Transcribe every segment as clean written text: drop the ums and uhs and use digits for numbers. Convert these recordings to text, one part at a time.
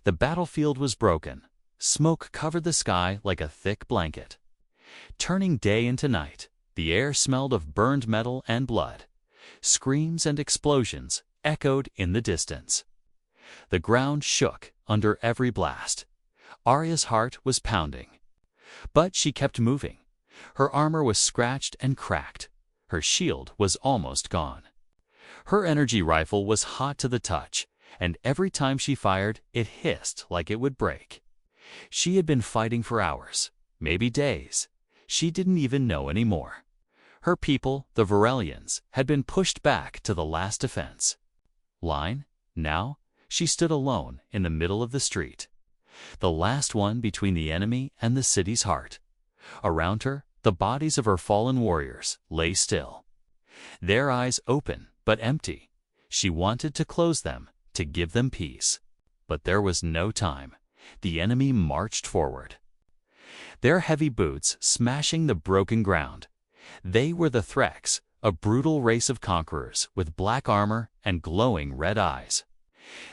The battlefield was broken. Smoke covered the sky like a thick blanket. Turning day into night, the air smelled of burned metal and blood. Screams and explosions echoed in the distance. The ground shook under every blast. Arya's heart was pounding. But she kept moving. Her armor was scratched and cracked. Her shield was almost gone. Her energy rifle was hot to the touch, and every time she fired, it hissed like it would break. She had been fighting for hours, maybe days. She didn't even know anymore. Her people, the Varelians, had been pushed back to the last defense line. Now, she stood alone in the middle of the street, the last one between the enemy and the city's heart. Around her, the bodies of her fallen warriors lay still, their eyes open but empty. She wanted to close them, to give them peace. But there was no time. The enemy marched forward, their heavy boots smashing the broken ground. They were the Threks, a brutal race of conquerors with black armor and glowing red eyes.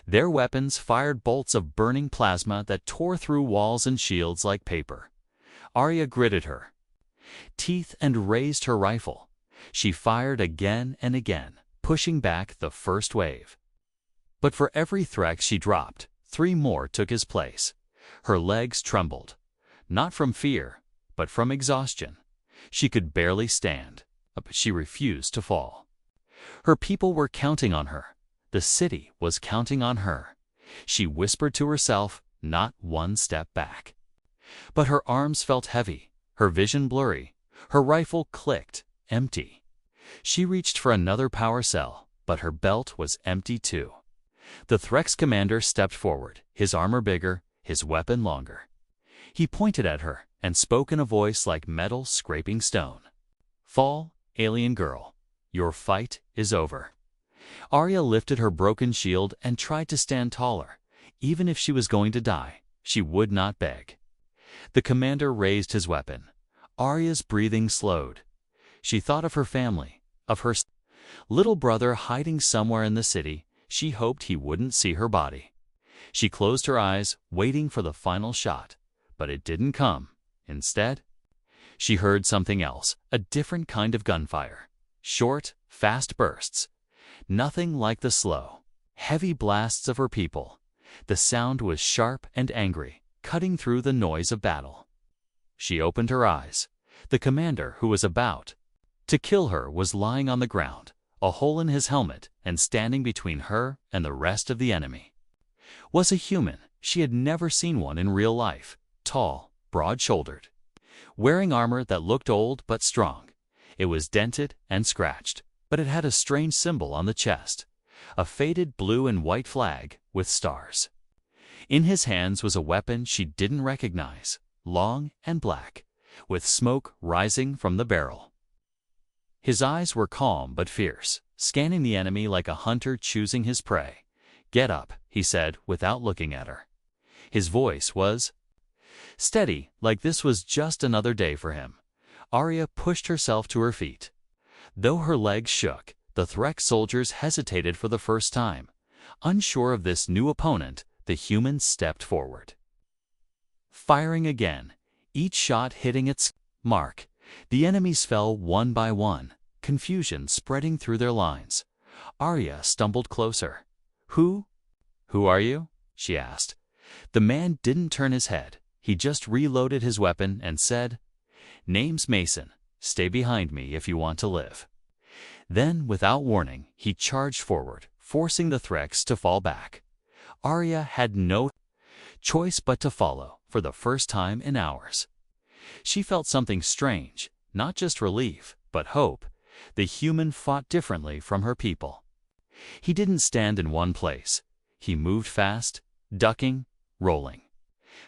Their weapons fired bolts of burning plasma that tore through walls and shields like paper. Arya gritted her teeth and raised her rifle. She fired again and again, pushing back the first wave. But for every Threk she dropped, 3 more took his place. Her legs trembled, not from fear, but from exhaustion. She could barely stand, but she refused to fall. Her people were counting on her. The city was counting on her. She whispered to herself, not one step back. But her arms felt heavy, her vision blurry. Her rifle clicked, empty. She reached for another power cell, but her belt was empty too. The Threk's commander stepped forward, his armor bigger, his weapon longer. He pointed at her and spoke in a voice like metal scraping stone. "Fall, alien girl. Your fight is over." Arya lifted her broken shield and tried to stand taller. Even if she was going to die, she would not beg. The commander raised his weapon. Arya's breathing slowed. She thought of her family, of her little brother hiding somewhere in the city. She hoped he wouldn't see her body. She closed her eyes, waiting for the final shot, but it didn't come. Instead, she heard something else, a different kind of gunfire. Short, fast bursts. Nothing like the slow, heavy blasts of her people. The sound was sharp and angry, cutting through the noise of battle. She opened her eyes. The commander who was about to kill her was lying on the ground, a hole in his helmet, and standing between her and the rest of the enemy was a human. She had never seen one in real life. Tall, broad-shouldered, wearing armor that looked old but strong. It was dented and scratched, but it had a strange symbol on the chest, a faded blue and white flag with stars. In his hands was a weapon she didn't recognize, long and black, with smoke rising from the barrel. His eyes were calm but fierce, scanning the enemy like a hunter choosing his prey. "Get up," he said without looking at her. His voice was steady, like this was just another day for him. Arya pushed herself to her feet. Though her legs shook, the Threk soldiers hesitated for the first time. Unsure of this new opponent, the human stepped forward, firing again, each shot hitting its mark. The enemies fell one by one, confusion spreading through their lines. Arya stumbled closer. Who are you?" she asked. The man didn't turn his head. He just reloaded his weapon and said, "Name's Mason. Stay behind me if you want to live." Then, without warning, he charged forward, forcing the Threks to fall back. Arya had no choice but to follow, for the first time in hours. She felt something strange, not just relief, but hope. The human fought differently from her people. He didn't stand in one place. He moved fast, ducking, rolling,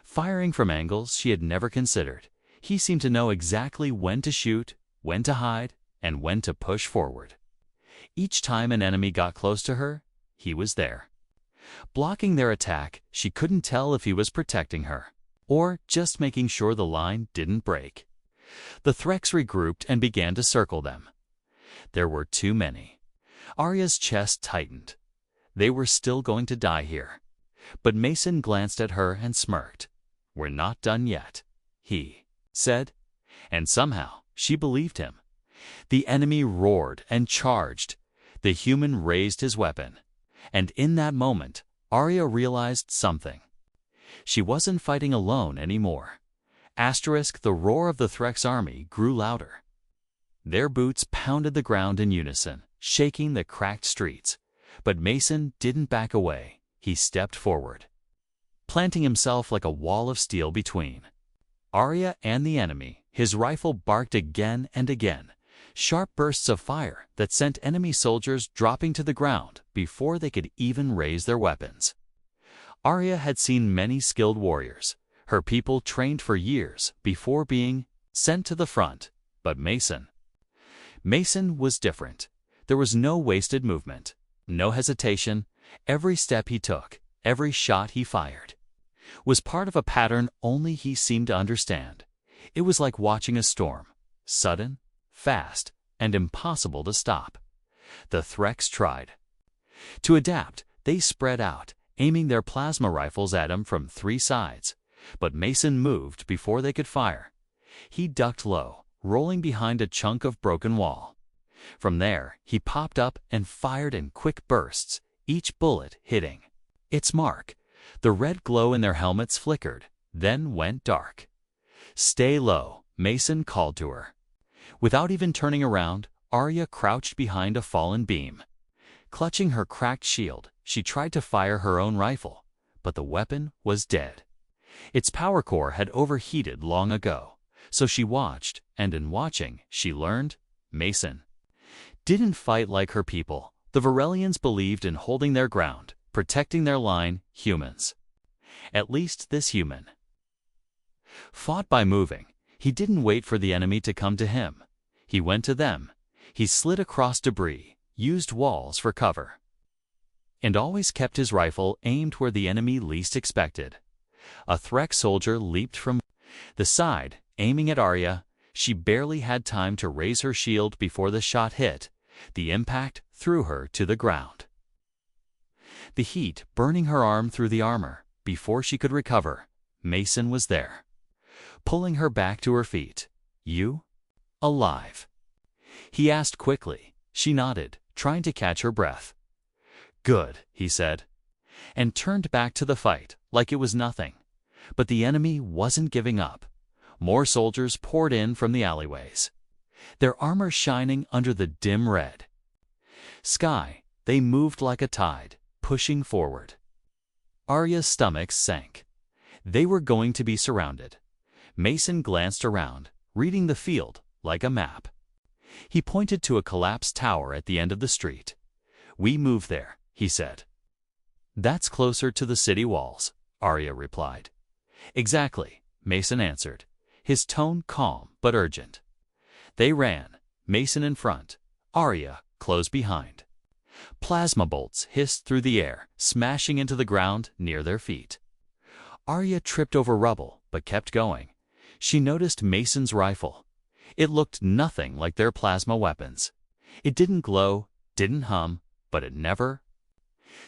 firing from angles she had never considered. He seemed to know exactly when to shoot, when to hide, and when to push forward. Each time an enemy got close to her, he was there. Blocking their attack, she couldn't tell if he was protecting her, or just making sure the line didn't break. The Threks regrouped and began to circle them. There were too many. Arya's chest tightened. They were still going to die here. But Mason glanced at her and smirked. "We're not done yet," he said, and somehow she believed him. The enemy roared and charged. The human raised his weapon. And in that moment, Arya realized something. She wasn't fighting alone anymore. The roar of the Threx army grew louder. Their boots pounded the ground in unison, shaking the cracked streets. But Mason didn't back away. He stepped forward, planting himself like a wall of steel between Arya and the enemy. His rifle barked again and again, sharp bursts of fire that sent enemy soldiers dropping to the ground before they could even raise their weapons. Arya had seen many skilled warriors, her people trained for years before being sent to the front, but Mason was different. There was no wasted movement, no hesitation. Every step he took, every shot he fired, was part of a pattern only he seemed to understand. It was like watching a storm, sudden, fast, and impossible to stop. The Threx tried to adapt. They spread out, aiming their plasma rifles at him from 3 sides. But Mason moved before they could fire. He ducked low, rolling behind a chunk of broken wall. From there, he popped up and fired in quick bursts, each bullet hitting its mark. The red glow in their helmets flickered, then went dark. "Stay low," Mason called to her. Without even turning around, Arya crouched behind a fallen beam. Clutching her cracked shield, she tried to fire her own rifle, but the weapon was dead. Its power core had overheated long ago, so she watched, and in watching, she learned Mason didn't fight like her people. The Varelians believed in holding their ground, protecting their line. Humans, at least this human, fought by moving. He didn't wait for the enemy to come to him. He went to them. He slid across debris, used walls for cover, and always kept his rifle aimed where the enemy least expected. A Threx soldier leaped from the side, aiming at Arya. She barely had time to raise her shield before the shot hit. The impact threw her to the ground, the heat burning her arm through the armor. Before she could recover, Mason was there, pulling her back to her feet. "You alive?" he asked quickly. She nodded, trying to catch her breath. "Good," he said, and turned back to the fight like it was nothing. But the enemy wasn't giving up. More soldiers poured in from the alleyways, their armor shining under the dim red sky. They moved like a tide, pushing forward. Arya's stomach sank. They were going to be surrounded. Mason glanced around, reading the field like a map. He pointed to a collapsed tower at the end of the street. "We move there," he said. "That's closer to the city walls," Arya replied. "Exactly," Mason answered, his tone calm but urgent. They ran, Mason in front, Arya close behind. Plasma bolts hissed through the air, smashing into the ground near their feet. Arya tripped over rubble but kept going. She noticed Mason's rifle. It looked nothing like their plasma weapons. It didn't glow, didn't hum, but it never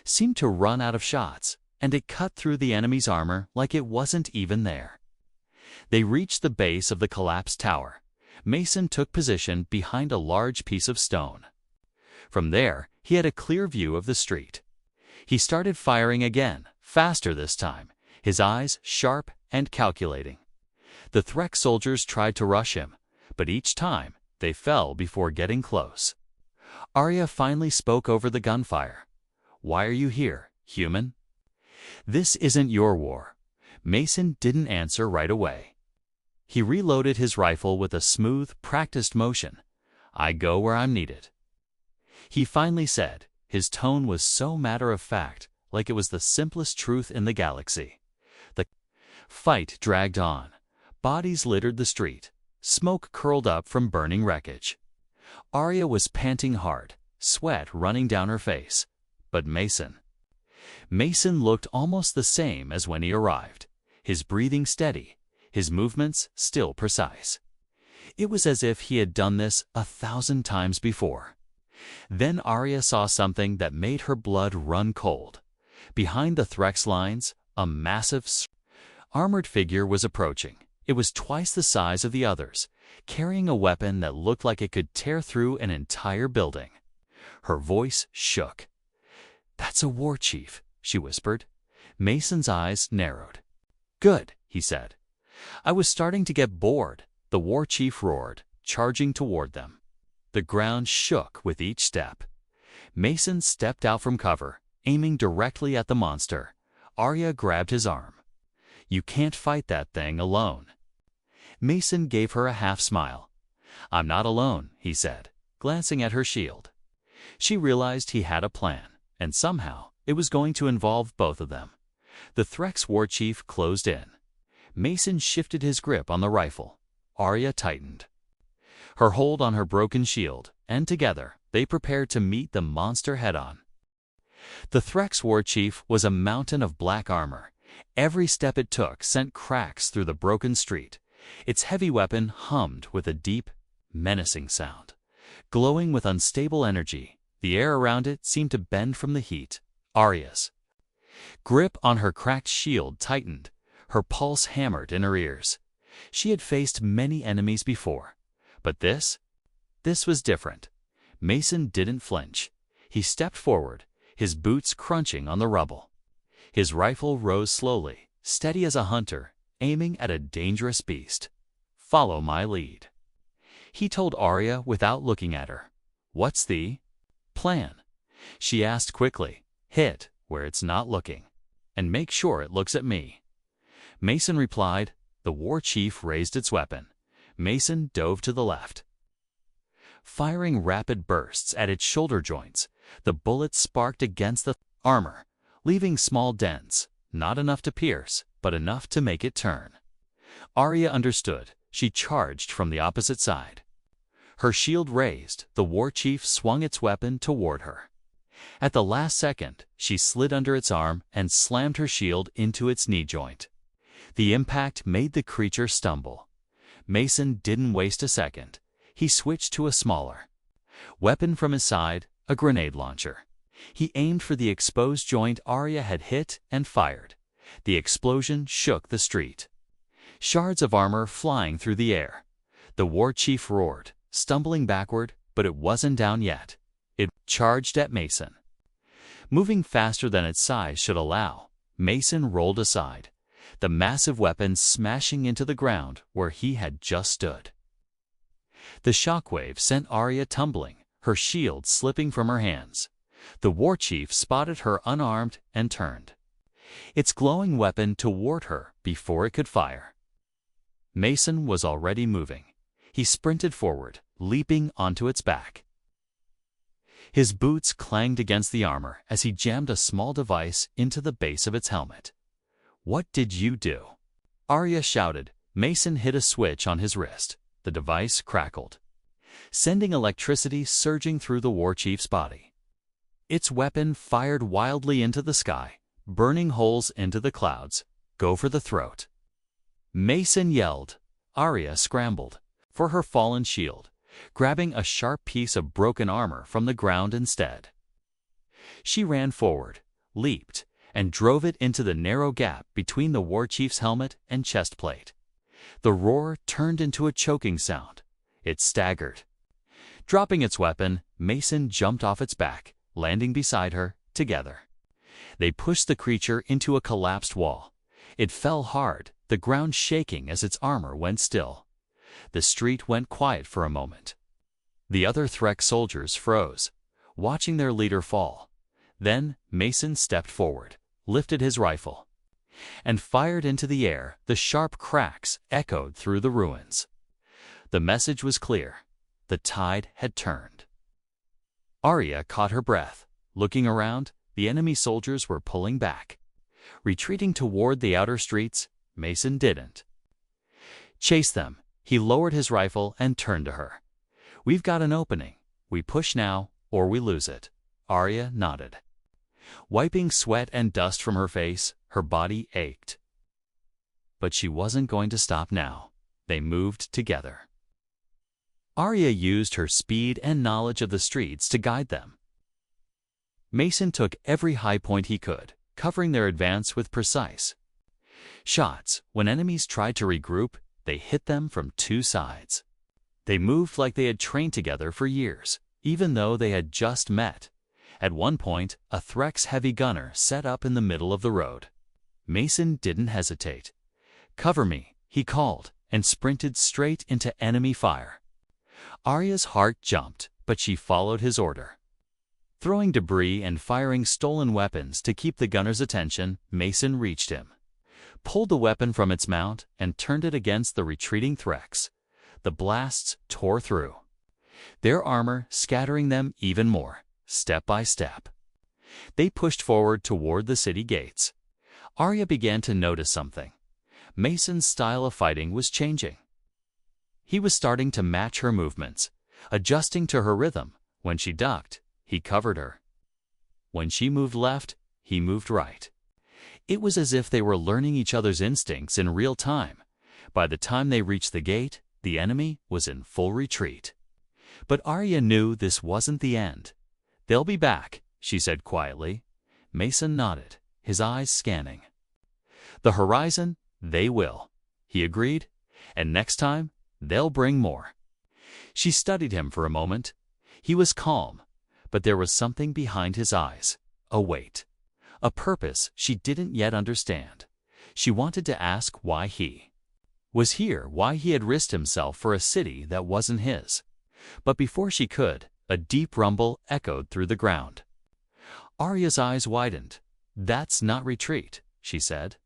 seemed to run out of shots, and it cut through the enemy's armor like it wasn't even there. They reached the base of the collapsed tower. Mason took position behind a large piece of stone. From there, he had a clear view of the street. He started firing again, faster this time, his eyes sharp and calculating. The Threx soldiers tried to rush him, but each time they fell before getting close. Arya finally spoke over the gunfire. "Why are you here, human?" "This isn't your war." Mason didn't answer right away. He reloaded his rifle with a smooth, practiced motion. "I go where I'm needed," he finally said. His tone was so matter-of-fact, like it was the simplest truth in the galaxy. The fight dragged on. Bodies littered the street. Smoke curled up from burning wreckage. Arya was panting hard, sweat running down her face. But Mason looked almost the same as when he arrived, his breathing steady, his movements still precise. It was as if he had done this 1,000 times before. Then Arya saw something that made her blood run cold. Behind the Threx lines, a massive, armored figure was approaching. It was twice the size of the others, carrying a weapon that looked like it could tear through an entire building. Her voice shook. "That's a war chief," she whispered. Mason's eyes narrowed. "Good," he said. "I was starting to get bored." The war chief roared, charging toward them. The ground shook with each step. Mason stepped out from cover, aiming directly at the monster. Arya grabbed his arm. "You can't fight that thing alone." Mason gave her a half-smile. "I'm not alone," he said, glancing at her shield. She realized he had a plan, and somehow it was going to involve both of them. The Threx war chief closed in. Mason shifted his grip on the rifle. Arya tightened her hold on her broken shield, and together they prepared to meet the monster head-on. The Threx war chief was a mountain of black armor. Every step it took sent cracks through the broken street. Its heavy weapon hummed with a deep, menacing sound. Glowing with unstable energy, the air around it seemed to bend from the heat. Arya's grip on her cracked shield tightened. Her pulse hammered in her ears. She had faced many enemies before, but this was different. Mason didn't flinch. He stepped forward, his boots crunching on the rubble. His rifle rose slowly, steady as a hunter, aiming at a dangerous beast. "Follow my lead," he told Arya without looking at her. "What's the plan?" she asked quickly. "Hit where it's not looking, and make sure it looks at me." Mason replied. The war chief raised its weapon. Mason dove to the left, firing rapid bursts at its shoulder joints. The bullets sparked against the armor, leaving small dents, not enough to pierce, but enough to make it turn. Arya understood. She charged from the opposite side. Her shield raised, the war chief swung its weapon toward her. At the last second, she slid under its arm and slammed her shield into its knee joint. The impact made the creature stumble. Mason didn't waste a second. He switched to a smaller weapon from his side, a grenade launcher. He aimed for the exposed joint Arya had hit and fired. The explosion shook the street. Shards of armor flying through the air. The war chief roared, stumbling backward, but it wasn't down yet. It charged at Mason. Moving faster than its size should allow, Mason rolled aside, the massive weapon smashing into the ground where he had just stood. The shockwave sent Arya tumbling, her shield slipping from her hands. The war chief spotted her unarmed and turned its glowing weapon toward her before it could fire. Mason was already moving. He sprinted forward, leaping onto its back. His boots clanged against the armor as he jammed a small device into the base of its helmet. "What did you do?" Arya shouted. Mason hit a switch on his wrist. The device crackled, sending electricity surging through the war chief's body. Its weapon fired wildly into the sky, burning holes into the clouds. "Go for the throat," Mason yelled. Arya scrambled for her fallen shield, grabbing a sharp piece of broken armor from the ground instead. She ran forward, leaped, and drove it into the narrow gap between the war chief's helmet and chest plate. The roar turned into a choking sound. It staggered. Dropping its weapon, Mason jumped off its back, landing beside her. Together they pushed the creature into a collapsed wall. It fell hard, the ground shaking as its armor went still. The street went quiet for a moment. The other Threx soldiers froze, watching their leader fall. Then Mason stepped forward, lifted his rifle, and fired into the air. The sharp cracks echoed through the ruins. The message was clear. The tide had turned. Arya caught her breath. Looking around, the enemy soldiers were pulling back, retreating toward the outer streets. Mason didn't chase them. He lowered his rifle and turned to her. "We've got an opening. We push now, or we lose it." Arya nodded. Wiping sweat and dust from her face, her body ached. But she wasn't going to stop now. They moved together. Arya used her speed and knowledge of the streets to guide them. Mason took every high point he could, covering their advance with precise shots. When enemies tried to regroup, they hit them from two sides. They moved like they had trained together for years, even though they had just met. At one point, a Threx heavy gunner set up in the middle of the road. Mason didn't hesitate. "Cover me," he called, and sprinted straight into enemy fire. Arya's heart jumped, but she followed his order. Throwing debris and firing stolen weapons to keep the gunner's attention, Mason reached him, pulled the weapon from its mount, and turned it against the retreating Threx. The blasts tore through their armor, scattering them even more, step by step. They pushed forward toward the city gates. Arya began to notice something. Mason's style of fighting was changing. He was starting to match her movements, adjusting to her rhythm. When she ducked, he covered her. When she moved left, he moved right. It was as if they were learning each other's instincts in real time. By the time they reached the gate, the enemy was in full retreat. But Arya knew this wasn't the end. "They'll be back," she said quietly. Mason nodded, his eyes scanning the horizon. "They will," he agreed. "And next time, they'll bring more." She studied him for a moment. He was calm, but there was something behind his eyes, a weight, a purpose she didn't yet understand. She wanted to ask why he was here, why he had risked himself for a city that wasn't his. But before she could, a deep rumble echoed through the ground. Arya's eyes widened. "That's not retreat," she said.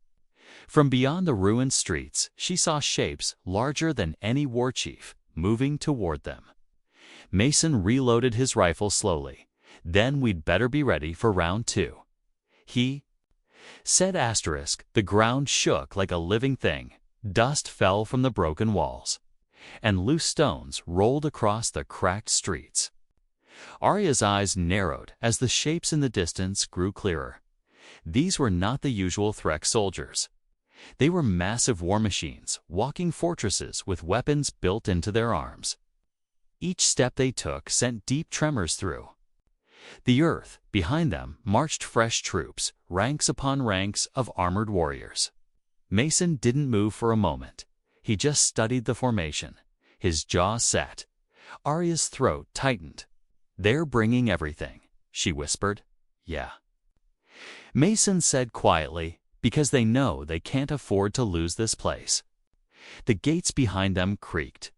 From beyond the ruined streets, she saw shapes larger than any war chief moving toward them. Mason reloaded his rifle slowly. "Then we'd better be ready for round two," he said. The ground shook like a living thing. Dust fell from the broken walls, and loose stones rolled across the cracked streets. Arya's eyes narrowed as the shapes in the distance grew clearer. These were not the usual Threx soldiers. They were massive war machines, walking fortresses with weapons built into their arms. Each step they took sent deep tremors through the earth. Behind them marched fresh troops, ranks upon ranks of armored warriors. Mason didn't move for a moment. He just studied the formation, his jaw set. Arya's throat tightened. "They're bringing everything," she whispered. "Yeah," Mason said quietly, "because they know they can't afford to lose this place." The gates behind them creaked.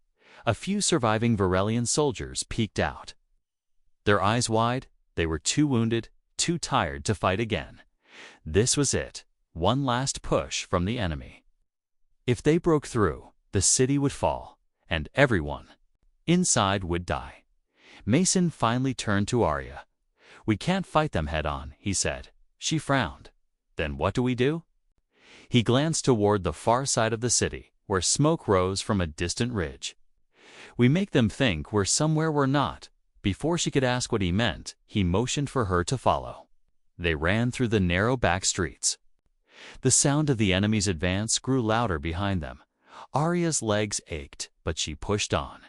A few surviving Varelian soldiers peeked out. Their eyes wide, they were too wounded, too tired to fight again. This was it, one last push from the enemy. If they broke through, the city would fall, and everyone inside would die. Mason finally turned to Arya. "We can't fight them head-on," he said. She frowned. "Then what do we do?" He glanced toward the far side of the city, where smoke rose from a distant ridge. "We make them think we're somewhere we're not." Before she could ask what he meant, he motioned for her to follow. They ran through the narrow back streets. The sound of the enemy's advance grew louder behind them. Arya's legs ached, but she pushed on.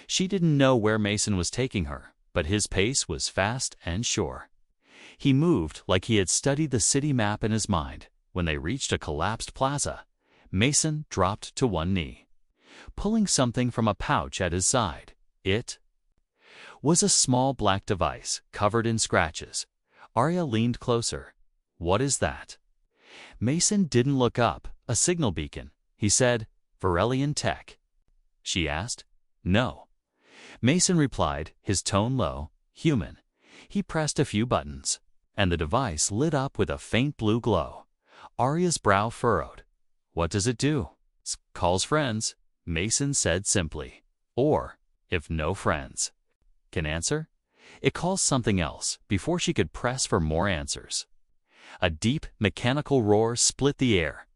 She didn't know where Mason was taking her, but his pace was fast and sure. He moved like he had studied the city map in his mind. When they reached a collapsed plaza, Mason dropped to one knee, pulling something from a pouch at his side. It was a small black device, covered in scratches. Arya leaned closer. "What is that?" Mason didn't look up. "A signal beacon," he said. "Varelian tech?" she asked. "No." Mason replied, his tone low. "Human." He pressed a few buttons, and the device lit up with a faint blue glow. Arya's brow furrowed. "What does it do?" "Calls friends," Mason said simply. "Or, if no friends can answer, it calls something else." Before she could press for more answers, a deep, mechanical roar split the air.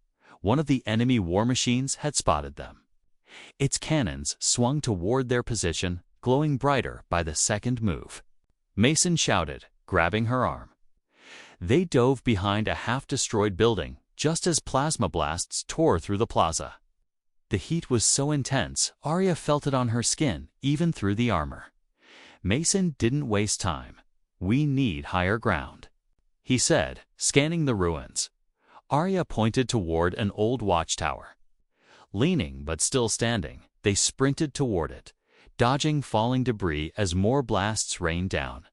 One of the enemy war machines had spotted them. Its cannons swung toward their position, glowing brighter by the second move. Mason shouted, grabbing her arm. They dove behind a half-destroyed building, just as plasma blasts tore through the plaza. The heat was so intense, Arya felt it on her skin, even through the armor. Mason didn't waste time. "We need higher ground," he said, scanning the ruins. Arya pointed toward an old watchtower. Leaning but still standing, they sprinted toward it, dodging falling debris as more blasts rained down.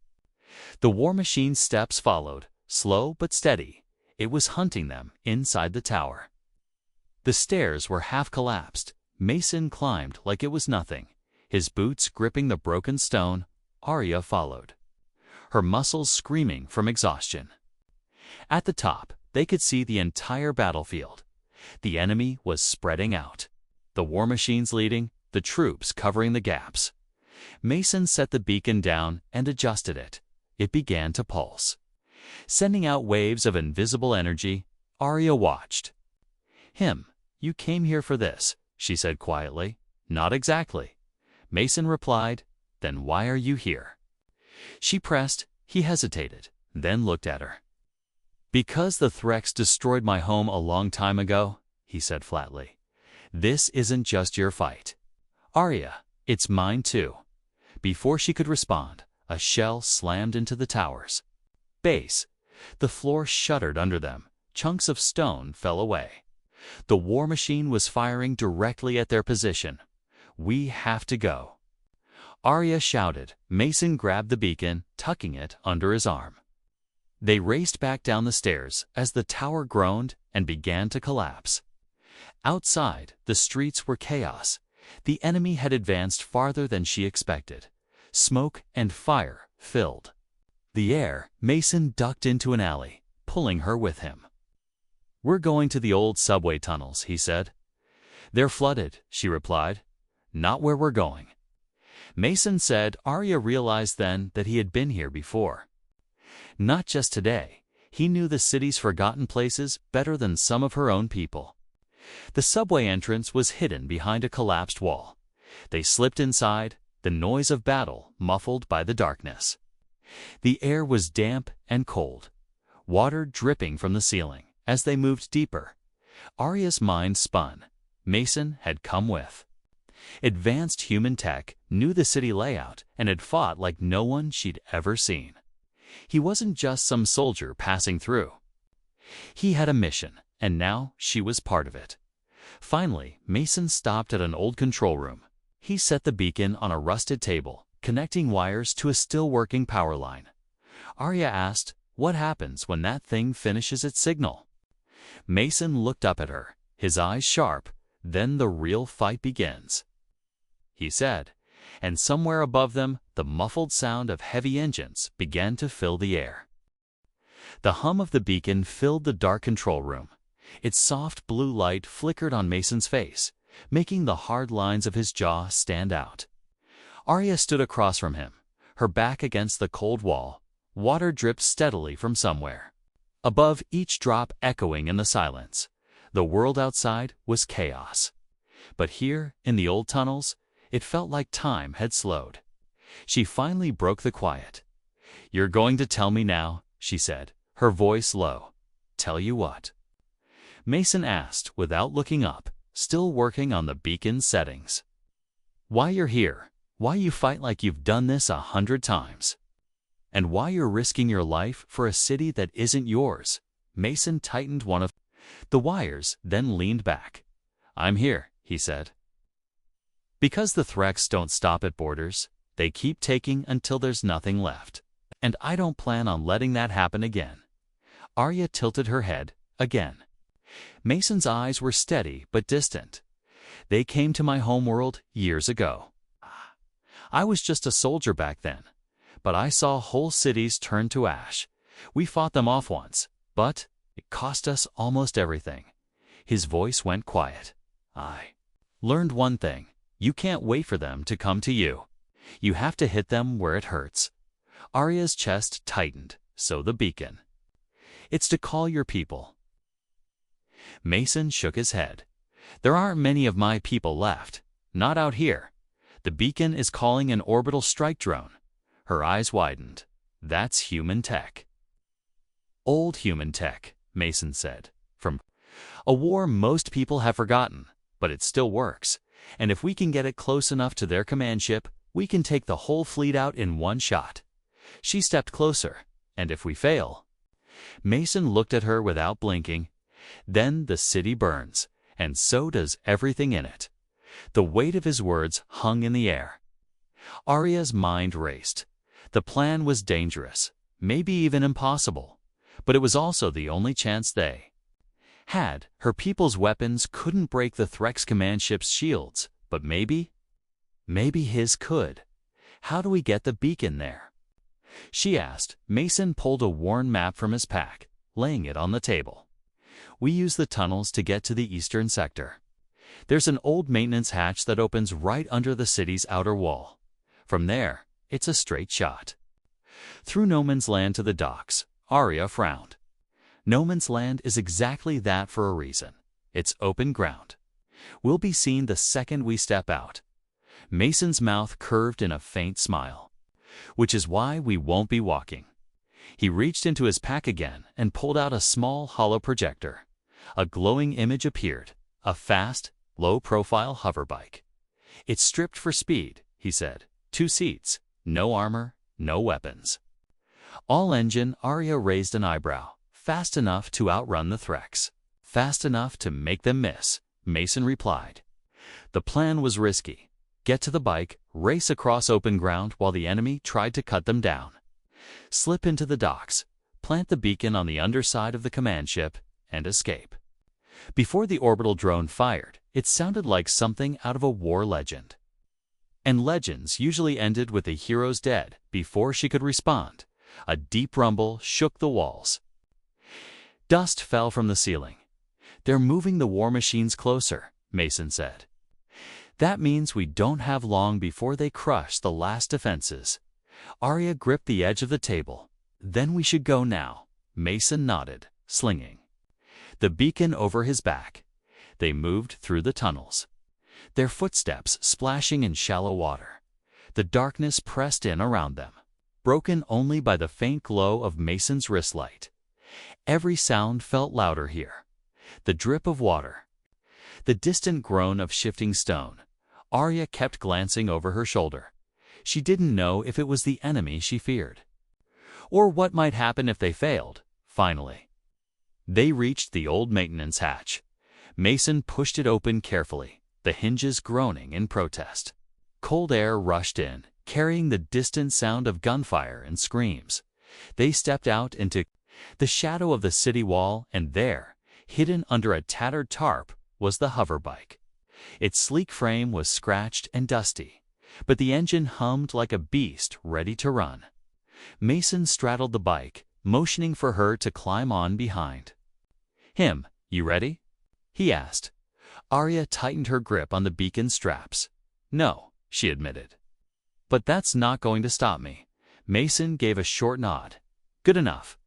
The war machine's steps followed, slow but steady. It was hunting them inside the tower. The stairs were half collapsed. Mason climbed like it was nothing, his boots gripping the broken stone. Arya followed, her muscles screaming from exhaustion. At the top, they could see the entire battlefield. The enemy was spreading out, the war machines leading, the troops covering the gaps. Mason set the beacon down and adjusted it. It began to pulse, sending out waves of invisible energy. Arya watched. You came here for this, she said quietly. Not exactly. Mason replied. Then why are you here? She pressed. He hesitated, then looked at her. Because the Threx destroyed my home a long time ago, he said flatly. This isn't just your fight. Arya, it's mine too. Before she could respond, a shell slammed into the tower's base. The floor shuddered under them. Chunks of stone fell away. The war machine was firing directly at their position. We have to go, Arya shouted. Mason grabbed the beacon, tucking it under his arm. They raced back down the stairs as the tower groaned and began to collapse. Outside, the streets were chaos. The enemy had advanced farther than she expected. Smoke and fire filled the air. Mason ducked into an alley, pulling her with him. We're going to the old subway tunnels, he said. They're flooded, she replied. Not where we're going. Mason said. Arya realized then that he had been here before. Not just today. He knew the city's forgotten places better than some of her own people. The subway entrance was hidden behind a collapsed wall. They slipped inside, the noise of battle muffled by the darkness. The air was damp and cold, water dripping from the ceiling. As they moved deeper, Arya's mind spun. Mason had come with advanced human tech, knew the city layout, and had fought like no one she'd ever seen. He wasn't just some soldier passing through. He had a mission, and now she was part of it. Finally, Mason stopped at an old control room. He set the beacon on a rusted table, connecting wires to a still-working power line. Arya asked, "What happens when that thing finishes its signal?" Mason looked up at her, his eyes sharp. Then the real fight begins, he said, and somewhere above them, the muffled sound of heavy engines began to fill the air. The hum of the beacon filled the dark control room. Its soft blue light flickered on Mason's face, making the hard lines of his jaw stand out. Arya stood across from him, her back against the cold wall. Water dripped steadily from somewhere, above each drop echoing in the silence. The world outside was chaos. But here, in the old tunnels, it felt like time had slowed. She finally broke the quiet. "You're going to tell me now," she said, her voice low. "Tell you what?" Mason asked without looking up, still working on the beacon settings. "Why you're here, why you fight like you've done this 100 times. And why you're risking your life for a city that isn't yours." Mason tightened one of the wires, then leaned back. "I'm here," he said. "Because the Threx don't stop at borders. They keep taking until there's nothing left. And I don't plan on letting that happen again." Arya tilted her head again. Mason's eyes were steady but distant. "They came to my homeworld years ago. I was just a soldier back then. But I saw whole cities turn to ash. We fought them off once, but it cost us almost everything." His voice went quiet. "I learned one thing. You can't wait for them to come to you. You have to hit them where it hurts." Arya's chest tightened, so the beacon. "It's to call your people." Mason shook his head. "There aren't many of my people left. Not out here. The beacon is calling an orbital strike drone." Her eyes widened. "That's human tech." "Old human tech," Mason said. "From a war most people have forgotten, but it still works. And if we can get it close enough to their command ship, we can take the whole fleet out in one shot." She stepped closer. "And if we fail?" Mason looked at her without blinking. Then the city burns, and so does everything in it. The weight of his words hung in the air. Arya's mind raced. The plan was dangerous, maybe even impossible, but it was also the only chance they had. Her people's weapons couldn't break the Threx command ship's shields, but maybe his could. How do we get the beacon there? She asked. Mason pulled a worn map from his pack, laying it on the table. We use the tunnels to get to the eastern sector. There's an old maintenance hatch that opens right under the city's outer wall. From there, it's a straight shot. Through no man's land to the docks. Arya frowned. No man's land is exactly that for a reason. It's open ground. We'll be seen the second we step out. Mason's mouth curved in a faint smile. Which is why we won't be walking. He reached into his pack again and pulled out a small hollow projector. A glowing image appeared, a fast, low-profile hoverbike. It's stripped for speed, he said. 2 seats, no armor, no weapons. All engine. Arya raised an eyebrow. Fast enough to outrun the Threx. Fast enough to make them miss, Mason replied. The plan was risky. Get to the bike, race across open ground while the enemy tried to cut them down. Slip into the docks, plant the beacon on the underside of the command ship, and escape. Before the orbital drone fired, it sounded like something out of a war legend. And legends usually ended with the heroes dead before she could respond. A deep rumble shook the walls. Dust fell from the ceiling. They're moving the war machines closer, Mason said. That means we don't have long before they crush the last defenses. Arya gripped the edge of the table. Then we should go now. Mason nodded, slinging the beacon over his back. They moved through the tunnels, their footsteps splashing in shallow water. The darkness pressed in around them, broken only by the faint glow of Mason's wrist light. Every sound felt louder here. The drip of water, the distant groan of shifting stone. Arya kept glancing over her shoulder. She didn't know if it was the enemy she feared, or what might happen if they failed. Finally, they reached the old maintenance hatch. Mason pushed it open carefully, the hinges groaning in protest. Cold air rushed in, carrying the distant sound of gunfire and screams. They stepped out into the shadow of the city wall, and there, hidden under a tattered tarp, was the hoverbike. Its sleek frame was scratched and dusty, but the engine hummed like a beast ready to run. Mason straddled the bike, motioning for her to climb on behind him. You ready? He asked. Arya tightened her grip on the beacon straps. No, she admitted. But that's not going to stop me. Mason gave a short nod. Good enough.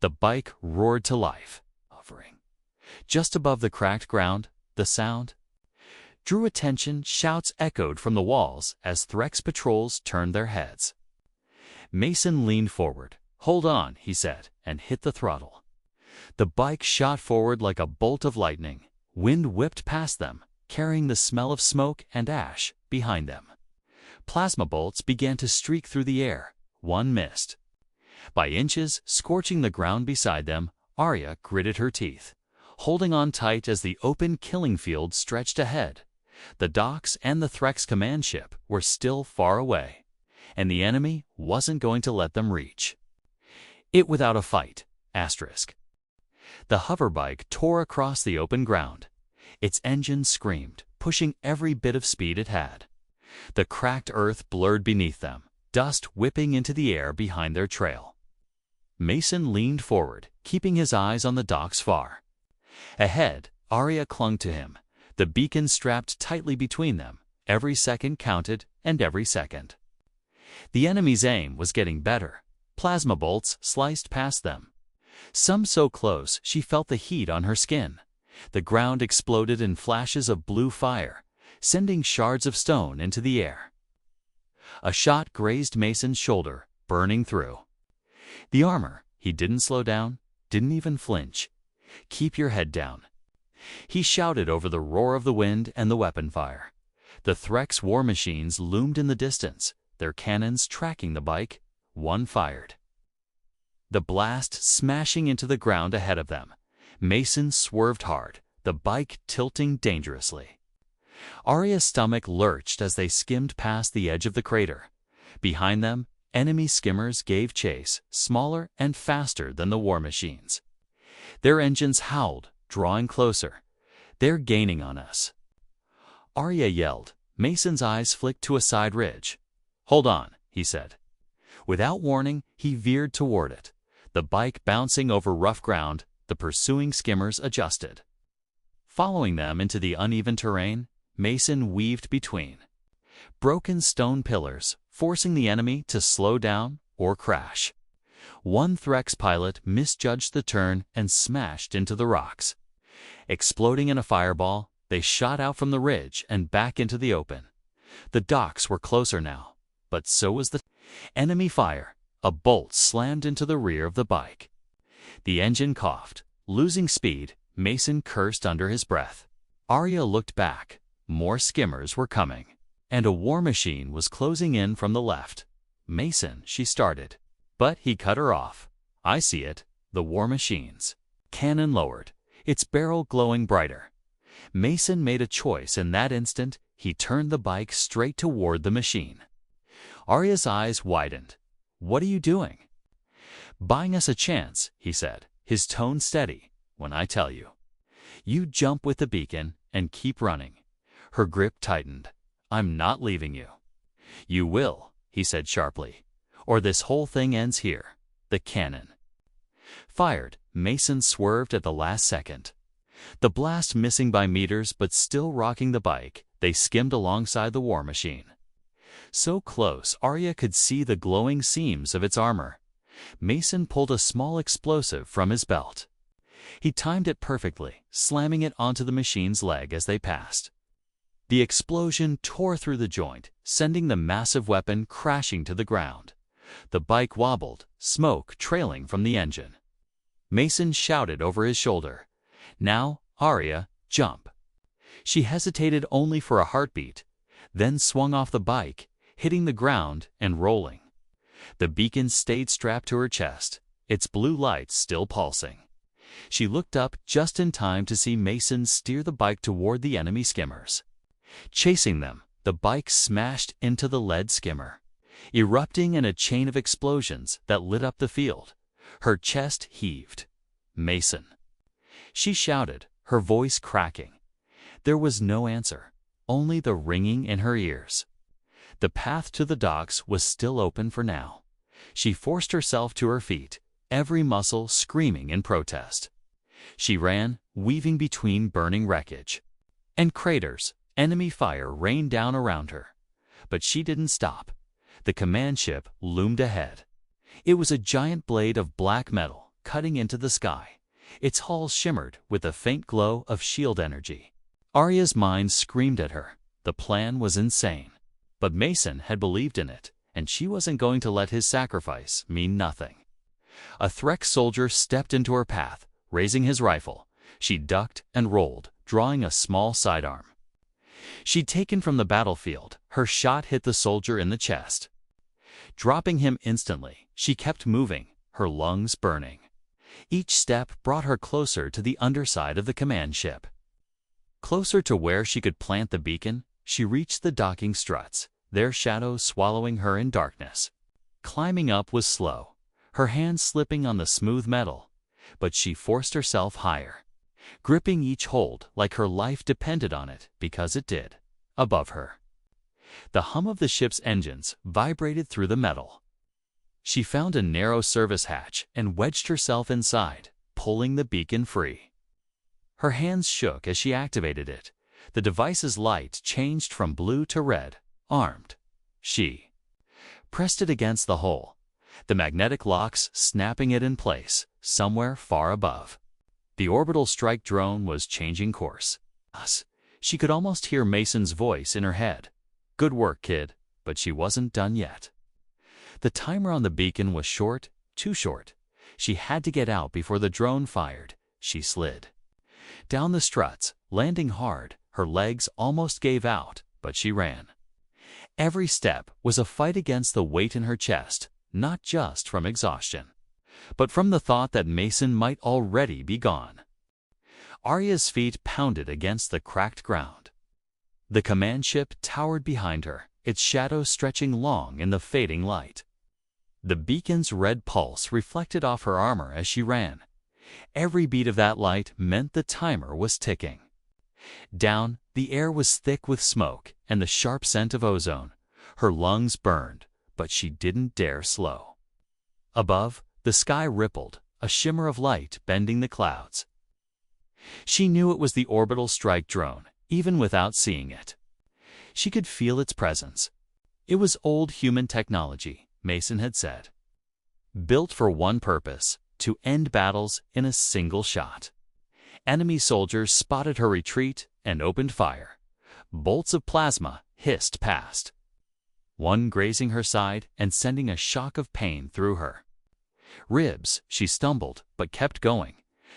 The bike roared to life, hovering just above the cracked ground. The sound drew attention. Shouts echoed from the walls as Threx patrols turned their heads. Mason leaned forward. Hold on, he said, and hit the throttle. The bike shot forward like a bolt of lightning. Wind whipped past them, carrying the smell of smoke and ash behind them. Plasma bolts began to streak through the air. One missed by inches, scorching the ground beside them. Arya gritted her teeth, holding on tight as the open killing field stretched ahead. The docks and the Threx command ship were still far away, and the enemy wasn't going to let them reach it without a fight. Asterisk. The hoverbike tore across the open ground. Its engine screamed, pushing every bit of speed it had. The cracked earth blurred beneath them, dust whipping into the air behind their trail. Mason leaned forward, keeping his eyes on the docks far ahead. Arya clung to him, the beacon strapped tightly between them. Every second counted, and every second. The enemy's aim was getting better. Plasma bolts sliced past them, some so close she felt the heat on her skin. The ground exploded in flashes of blue fire, sending shards of stone into the air. A shot grazed Mason's shoulder, burning through the armor. He didn't slow down, didn't even flinch. Keep your head down, he shouted over the roar of the wind and the weapon fire. The Threx war machines loomed in the distance, their cannons tracking the bike. One fired. the blast smashing into the ground ahead of them. Mason swerved hard, the bike tilting dangerously. Arya's stomach lurched as they skimmed past the edge of the crater. Behind them, enemy skimmers gave chase, smaller and faster than the war machines. Their engines howled, drawing closer. "They're gaining on us." Arya yelled. Mason's eyes flicked to a side ridge. "Hold on," he said. Without warning, he veered toward it. The bike bouncing over rough ground, the pursuing skimmers adjusted. Following them into the uneven terrain, Mason weaved between broken stone pillars, forcing the enemy to slow down or crash. One Threx pilot misjudged the turn and smashed into the rocks. Exploding in a fireball, they shot out from the ridge and back into the open. The docks were closer now, but so was the enemy fire. A bolt slammed into the rear of the bike. The engine coughed. Losing speed, Mason cursed under his breath. Arya looked back. More skimmers were coming, and a war machine was closing in from the left. "Mason," she started, but he cut her off. "I see it. The war machine's cannon lowered, its barrel glowing brighter." Mason made a choice in that instant. He turned the bike straight toward the machine. Arya's eyes widened. "What are you doing?" "Buying us a chance," he said, his tone steady. "When I tell you, you jump with the beacon and keep running." Her grip tightened. "I'm not leaving you." "You will," he said sharply, "or this whole thing ends here." The cannon fired. Mason swerved at the last second. The blast missing by meters but still rocking the bike, they skimmed alongside the war machine. So close, Arya could see the glowing seams of its armor. Mason pulled a small explosive from his belt. He timed it perfectly, slamming it onto the machine's leg as they passed. The explosion tore through the joint, sending the massive weapon crashing to the ground. The bike wobbled, smoke trailing from the engine. Mason shouted over his shoulder, "Now, Arya, jump." She hesitated only for a heartbeat, then swung off the bike, hitting the ground and rolling. The beacon stayed strapped to her chest, its blue light still pulsing. She looked up just in time to see Mason steer the bike toward the enemy skimmers. Chasing them, the bike smashed into the lead skimmer, erupting in a chain of explosions that lit up the field. Her chest heaved. "Mason!" She shouted, her voice cracking. There was no answer, only the ringing in her ears. The path to the docks was still open for now. She forced herself to her feet, every muscle screaming in protest. She ran, weaving between burning wreckage and craters. Enemy fire rained down around her. But she didn't stop. The command ship loomed ahead. It was a giant blade of black metal cutting into the sky. Its hull shimmered with a faint glow of shield energy. Arya's mind screamed at her. The plan was insane. But Mason had believed in it, and she wasn't going to let his sacrifice mean nothing. A Threx soldier stepped into her path, raising his rifle. She ducked and rolled, drawing a small sidearm. She'd taken from the battlefield. Her shot hit the soldier in the chest. Dropping him instantly, she kept moving, her lungs burning. Each step brought her closer to the underside of the command ship. Closer to where she could plant the beacon, she reached the docking struts, their shadows swallowing her in darkness. Climbing up was slow, her hands slipping on the smooth metal, but she forced herself higher, gripping each hold like her life depended on it, because it did. Above her, the hum of the ship's engines vibrated through the metal. She found a narrow service hatch and wedged herself inside, pulling the beacon free. Her hands shook as she activated it. The device's light changed from blue to red. Armed, she pressed it against the hull, the magnetic locks snapping it in place, somewhere far above. The orbital strike drone was changing course. She could almost hear Mason's voice in her head. "Good work, kid," but she wasn't done yet. The timer on the beacon was short, too short. She had to get out before the drone fired. She slid down the struts, landing hard. Her legs almost gave out, but she ran. Every step was a fight against the weight in her chest, not just from exhaustion. but from the thought that Mason might already be gone. Arya's feet pounded against the cracked ground. The command ship towered behind her, its shadow stretching long in the fading light. The beacon's red pulse reflected off her armor as she ran. Every beat of that light meant the timer was ticking. Down, the air was thick with smoke and the sharp scent of ozone. Her lungs burned, but she didn't dare slow. Above, the sky rippled, a shimmer of light bending the clouds. She knew it was the orbital strike drone, even without seeing it. She could feel its presence. It was old human technology, Mason had said. Built for one purpose, to end battles in a single shot. Enemy soldiers spotted her retreat and opened fire. Bolts of plasma hissed past, one grazing her side and sending a shock of pain through her. Ribs, she stumbled, but kept going.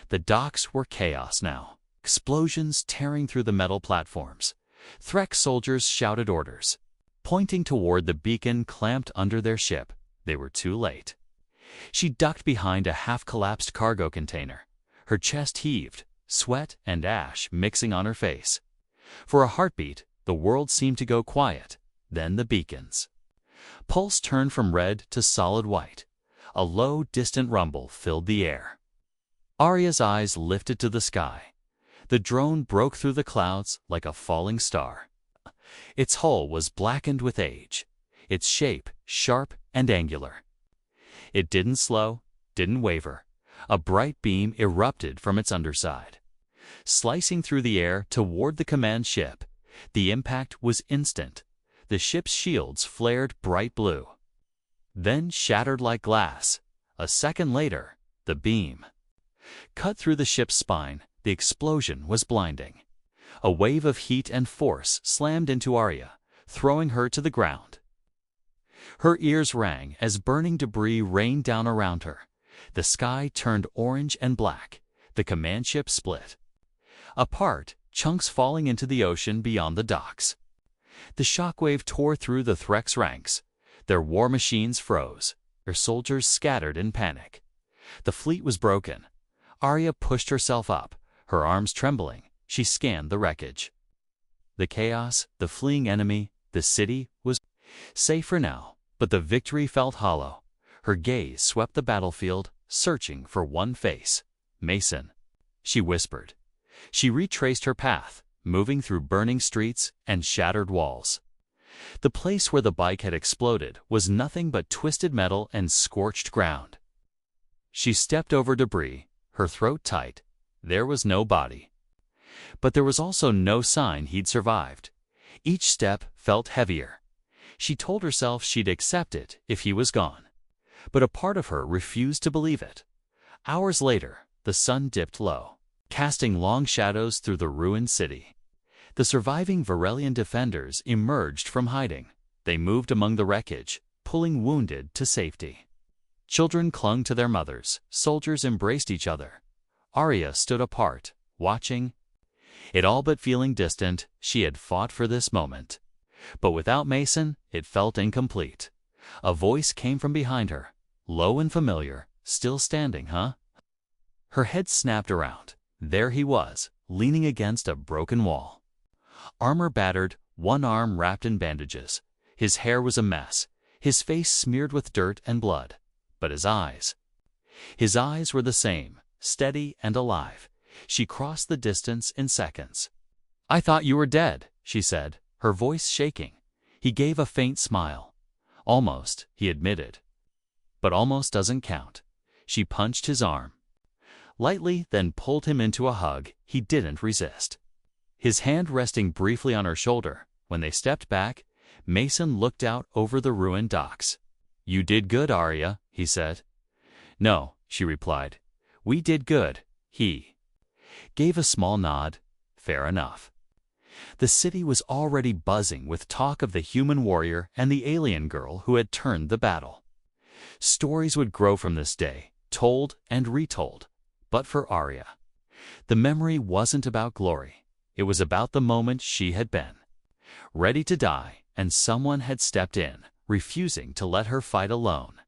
The docks were chaos now. Explosions tearing through the metal platforms. Threk soldiers shouted orders. Pointing toward the beacon clamped under their ship, they were too late. She ducked behind a half-collapsed cargo container. Her chest heaved, sweat and ash mixing on her face. For a heartbeat, the world seemed to go quiet, then the beacons. Pulse turned from red to solid white. A low, distant rumble filled the air. Arya's eyes lifted to the sky. The drone broke through the clouds like a falling star. Its hull was blackened with age, its shape sharp and angular. It didn't slow, didn't waver. A bright beam erupted from its underside. Slicing through the air toward the command ship, the impact was instant. The ship's shields flared bright blue, then shattered like glass. A second later, the beam cut through the ship's spine. The explosion was blinding. A wave of heat and force slammed into Arya, throwing her to the ground. Her ears rang as burning debris rained down around her. The sky turned orange and black. The command ship split apart, chunks falling into the ocean beyond the docks. The shockwave tore through the Threk's ranks. Their war machines froze. Their soldiers scattered in panic. The fleet was broken. Arya pushed herself up, her arms trembling. She scanned the wreckage. The chaos, the fleeing enemy, the city was safe for now, but the victory felt hollow. Her gaze swept the battlefield, searching for one face. Mason, she whispered. She retraced her path, moving through burning streets and shattered walls. The place where the bike had exploded was nothing but twisted metal and scorched ground. She stepped over debris, her throat tight. There was no body. But there was also no sign he'd survived. Each step felt heavier. She told herself she'd accept it if he was gone. But a part of her refused to believe it. Hours later, the sun dipped low, casting long shadows through the ruined city. The surviving Varelian defenders emerged from hiding. They moved among the wreckage, pulling wounded to safety. Children clung to their mothers. Soldiers embraced each other. Arya stood apart, watching it all but feeling distant. She had fought for this moment. But without Mason, it felt incomplete. A voice came from behind her, low and familiar. Still standing, huh? Her head snapped around. There he was, leaning against a broken wall. Armor battered, one arm wrapped in bandages. His hair was a mess, his face smeared with dirt and blood. But his eyes were the same, steady and alive. She crossed the distance in seconds. "I thought you were dead," she said, her voice shaking. He gave a faint smile. "Almost," he admitted. "But almost doesn't count." She punched his arm lightly, then pulled him into a hug. He didn't resist. His hand resting briefly on her shoulder. When they stepped back, Mason looked out over the ruined docks. "You did good, Arya," he said. "No," she replied. "We did good." He gave a small nod. Fair enough. The city was already buzzing with talk of the human warrior and the alien girl who had turned the battle. Stories would grow from this day, told and retold. But for Arya, the memory wasn't about glory. It was about the moment she had been ready to die, and someone had stepped in, refusing to let her fight alone.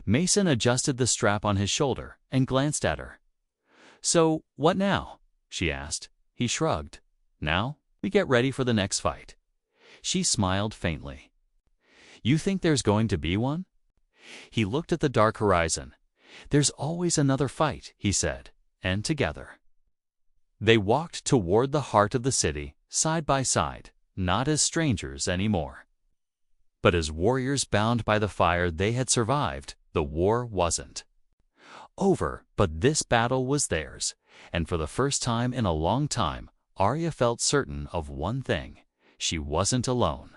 Mason adjusted the strap on his shoulder and glanced at her. "So, what now?" she asked. He shrugged. "Now, we get ready for the next fight." She smiled faintly. "You think there's going to be one?" He looked at the dark horizon. "There's always another fight," he said, and together. They walked toward the heart of the city, side by side, not as strangers anymore, but as warriors bound by the fire they had survived. The war wasn't over, but this battle was theirs, and for the first time in a long time, Arya felt certain of one thing: she wasn't alone.